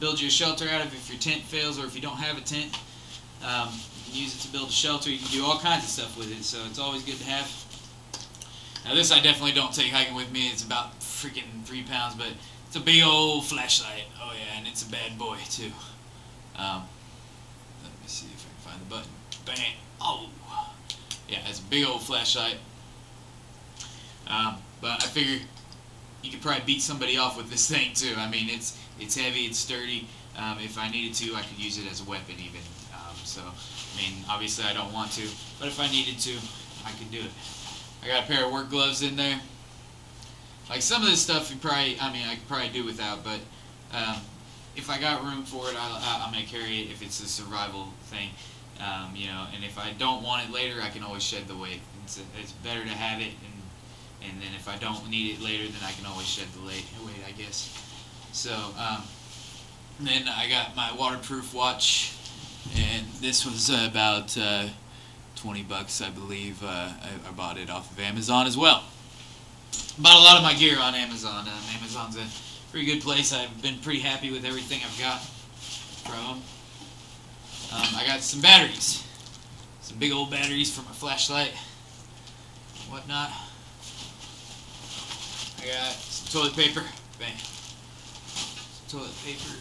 build you a shelter out of if your tent fails or if you don't have a tent. You can use it to build a shelter. You can do all kinds of stuff with it, so it's always good to have. Now this I definitely don't take hiking with me. It's about freaking 3 pounds, but it's a big old flashlight. Oh yeah, and it's a bad boy too. Let me see if I can find the button. Bang! Oh, yeah, it's a big old flashlight. But I figure you could probably beat somebody off with this thing too. I mean, it's heavy, it's sturdy. If I needed to, I could use it as a weapon even. So, I mean, obviously I don't want to, but if I needed to, I could do it. I got a pair of work gloves in there. Like some of this stuff, I could probably do without, but if I got room for it, I'm gonna carry it if it's a survival thing. You know, and if I don't want it later, I can always shed the weight. It's better to have it, and then if I don't need it later, then I can always shed the weight, I guess. So, then I got my waterproof watch, and this was about 20 bucks, I believe. I bought it off of Amazon as well. Bought a lot of my gear on Amazon. Amazon's a pretty good place. I've been pretty happy with everything I've got from them. I got some batteries. Some big old batteries for my flashlight and whatnot. I got some toilet paper. Bang. Some toilet paper.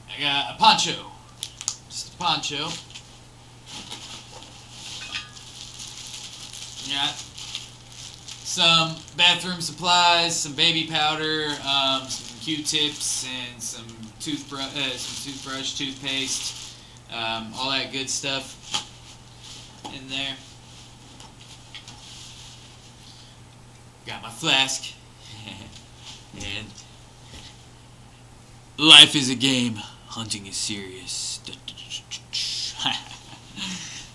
I got a poncho. Just a poncho. Got some bathroom supplies, some baby powder, some Q-tips, and some toothbrush, toothpaste, all that good stuff in there. Got my flask, and life is a game, hunting is serious.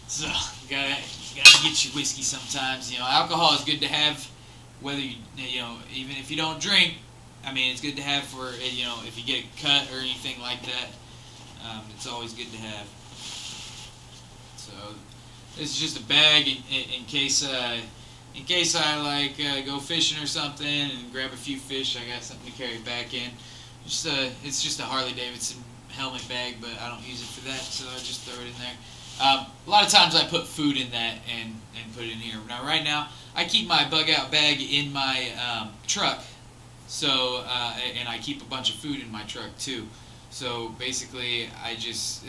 So gotta get your whiskey sometimes. You know, alcohol is good to have, whether you know, even if you don't drink. I mean, it's good to have for, you know, if you get a cut or anything like that. It's always good to have. So this is just a bag in case I like go fishing or something and grab a few fish. I got something to carry back in. It's just a Harley Davidson helmet bag, but I don't use it for that, so I just throw it in there. A lot of times I put food in that and put it in here. Now right now I keep my bug out bag in my truck, so and I keep a bunch of food in my truck too. So basically I just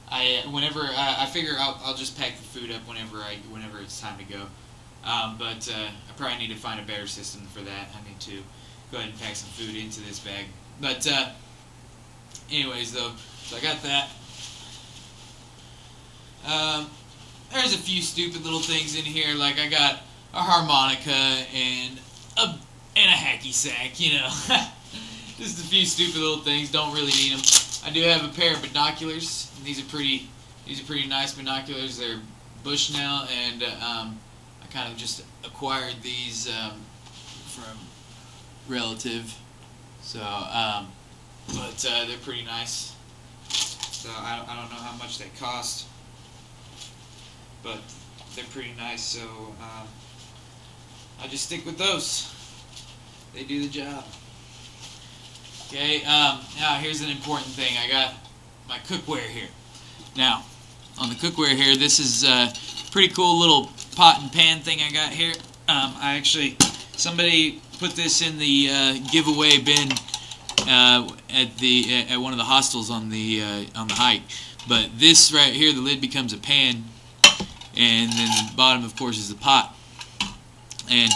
I figure I'll just pack the food up whenever it's time to go. But I probably need to find a better system for that. I need to go ahead and pack some food into this bag. But anyways though, so I got that. There's a few stupid little things in here, like I got a harmonica and a hacky sack, you know. Just a few stupid little things, don't really need them. I do have a pair of binoculars, and these are pretty nice binoculars. They're Bushnell, and I kind of just acquired these from relative, so but they're pretty nice. So I don't know how much they cost, but they're pretty nice, so I just stick with those. They do the job. Okay, now here's an important thing. I got my cookware here. Now, on the cookware here, this is a pretty cool little pot and pan thing I got here. Somebody put this in the giveaway bin at one of the hostels on the hike. But this right here, the lid becomes a pan, and then the bottom, of course, is the pot. And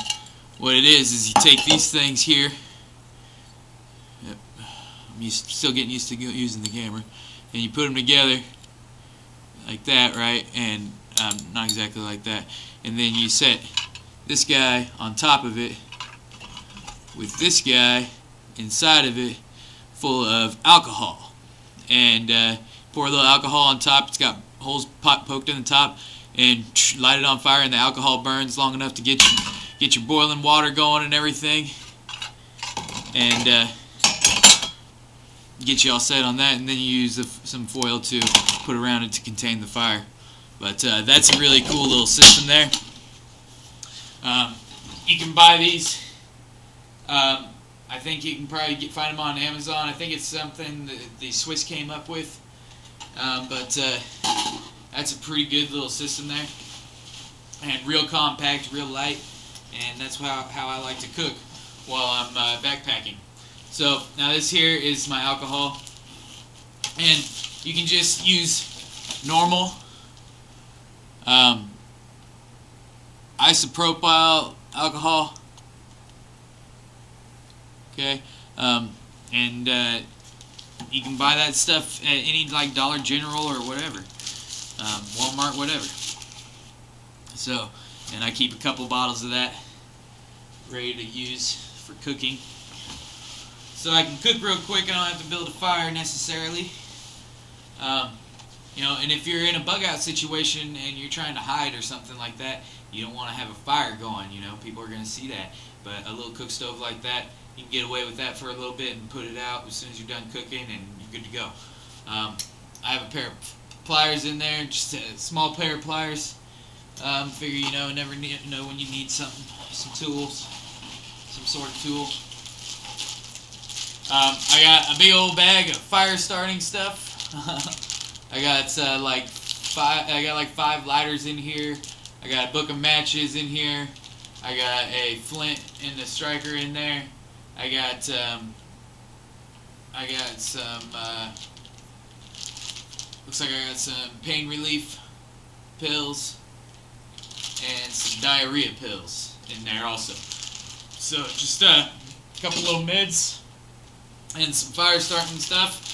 what it is you take these things here. Yep, I'm still getting used to using the camera, and you put them together like that, right? And not exactly like that. And then you set this guy on top of it with this guy inside of it, full of alcohol, and pour a little alcohol on top. It's got holes poked in the top, and light it on fire, and the alcohol burns long enough to get your boiling water going and everything, and get you all set on that. And then you use some foil to put around it to contain the fire. But that's a really cool little system there. You can buy these. I think you can probably find them on Amazon. I think it's something that the Swiss came up with. But that's a pretty good little system there. And real compact, real light. And that's how I like to cook while I'm backpacking. So now this here is my alcohol. And you can just use normal isopropyl alcohol. Okay, and you can buy that stuff at any like Dollar General or whatever, Walmart, whatever. So, and I keep a couple bottles of that ready to use for cooking. So I can cook real quick. I don't have to build a fire necessarily. You know, and if you're in a bug out situation and you're trying to hide or something like that, you don't want to have a fire going. You know, people are going to see that. But a little cook stove like that, you can get away with that for a little bit and put it out as soon as you're done cooking, and you're good to go. I have a pair of pliers in there, just a small pair of pliers. Figure, you know, never know when you need something, some tools, some sort of tool. I got a big old bag of fire starting stuff. I got like 5 lighters in here. I got a book of matches in here. I got a flint and a striker in there. I got some looks like I got some pain relief pills and some diarrhea pills in there also. So just a couple little meds and some fire starting stuff.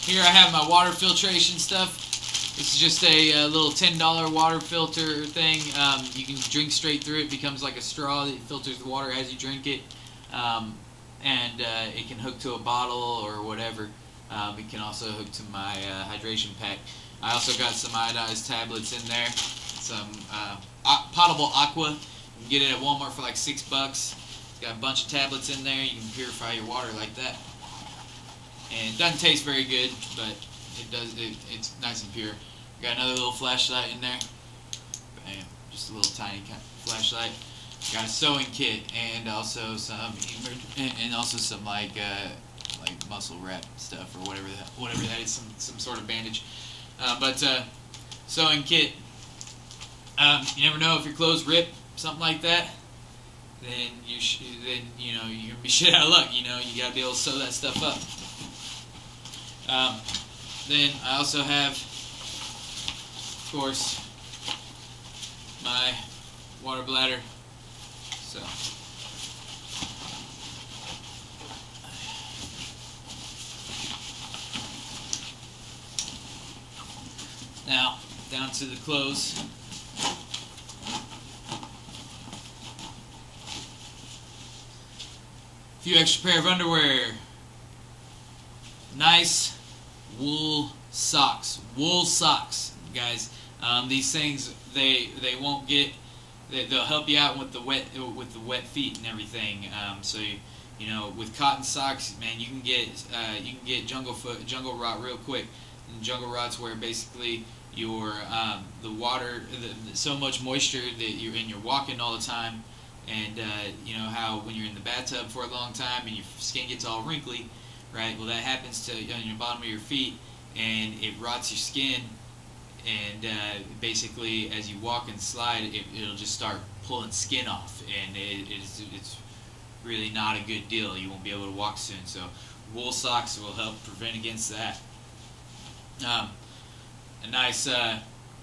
Here I have my water filtration stuff. This is just a little $10 water filter thing. You can drink straight through it. It becomes like a straw that filters the water as you drink it. And it can hook to a bottle or whatever. It can also hook to my hydration pack. I also got some iodized tablets in there. Some potable aqua. You can get it at Walmart for like $6. It's got a bunch of tablets in there. You can purify your water like that. And it doesn't taste very good, but it does. It's nice and pure. Got another little flashlight in there. Bam, just a little tiny flashlight. Got a sewing kit and also some like muscle wrap stuff or whatever that is, some sort of bandage. Sewing kit. You never know if your clothes rip, something like that. Then you know you're gonna be shit out of luck. You know, you gotta be able to sew that stuff up. Then I also have, of course, my water bladder. So now down to the clothes. A few extra pair of underwear. Nice wool socks. Wool socks, guys. These things they won't get. They'll help you out with the wet feet and everything. So you know, with cotton socks, man, you can get jungle rot real quick. And jungle rot's where basically your the water, so much moisture that you're walking all the time, and you know how when you're in the bathtub for a long time and your skin gets all wrinkly, right? Well, that happens to on your bottom of your feet, and it rots your skin. And basically, as you walk and slide, it'll just start pulling skin off, and it's really not a good deal. You won't be able to walk soon. So wool socks will help prevent against that. A nice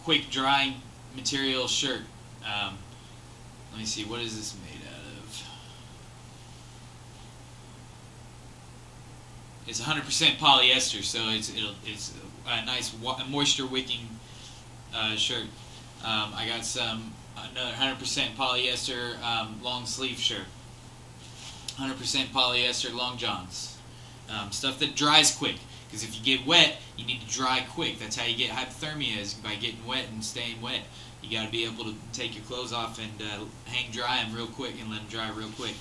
quick drying material shirt. Let me see, what is this made out of? It's 100% polyester, so it's a nice moisture wicking shirt. I got another 100% polyester long sleeve shirt. 100% polyester long johns. Stuff that dries quick, because if you get wet, you need to dry quick. That's how you get hypothermia, is by getting wet and staying wet. You got to be able to take your clothes off and hang dry them real quick and let them dry real quick.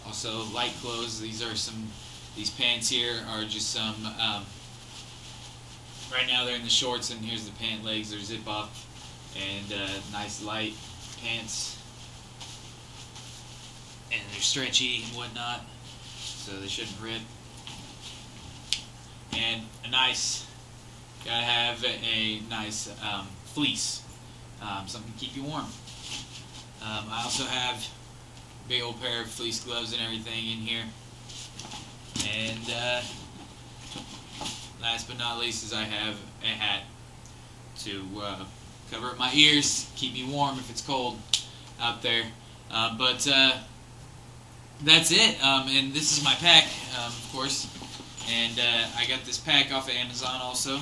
Also, light clothes. These pants here are just some. Right now they're in the shorts, and here's the pant legs. They're zip off, and nice light pants. And they're stretchy and whatnot, so they shouldn't rip. And gotta have a nice fleece, something to keep you warm. I also have a big old pair of fleece gloves and everything in here. And last but not least is I have a hat to cover up my ears, keep me warm if it's cold out there. But that's it. And this is my pack, of course. And I got this pack off of Amazon also.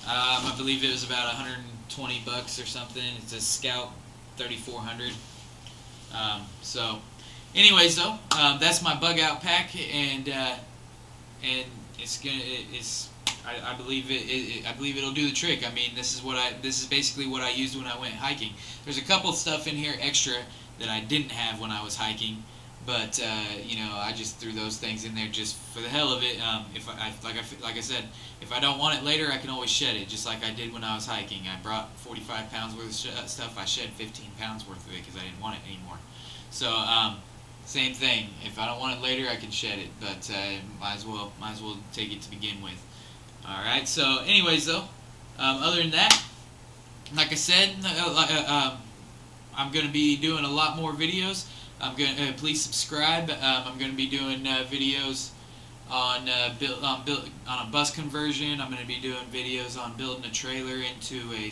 I believe it was about 120 bucks or something. It's a Scout 3400. So, anyways, though, that's my bug out pack, and I believe I believe it'll do the trick. I mean, this is basically what I used when I went hiking. There's a couple stuff in here extra that I didn't have when I was hiking, but you know, I just threw those things in there just for the hell of it. Like I said, if I don't want it later, I can always shed it, just like I did when I was hiking. I brought 45 pounds worth of stuff. I shed 15 pounds worth of it because I didn't want it anymore. So same thing. If I don't want it later, I can shed it, but might as well take it to begin with. All right. So, anyways, though, other than that, like I said, I'm going to be doing a lot more videos. Please subscribe. I'm going to be doing videos on a bus conversion. I'm going to be doing videos on building a trailer into a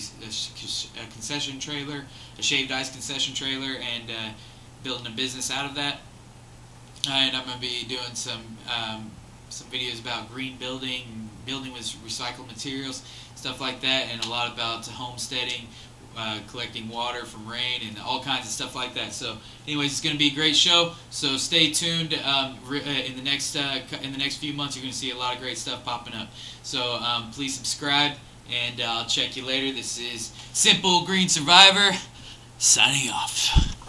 concession trailer, a shaved ice concession trailer, and building a business out of that. And I'm going to be doing some videos about green building with recycled materials, stuff like that, and a lot about homesteading, collecting water from rain, and all kinds of stuff like that. So, anyways, it's going to be a great show. So stay tuned. In the next few months, you're going to see a lot of great stuff popping up. So please subscribe, and I'll check you later. This is Simple Green Survivor signing off.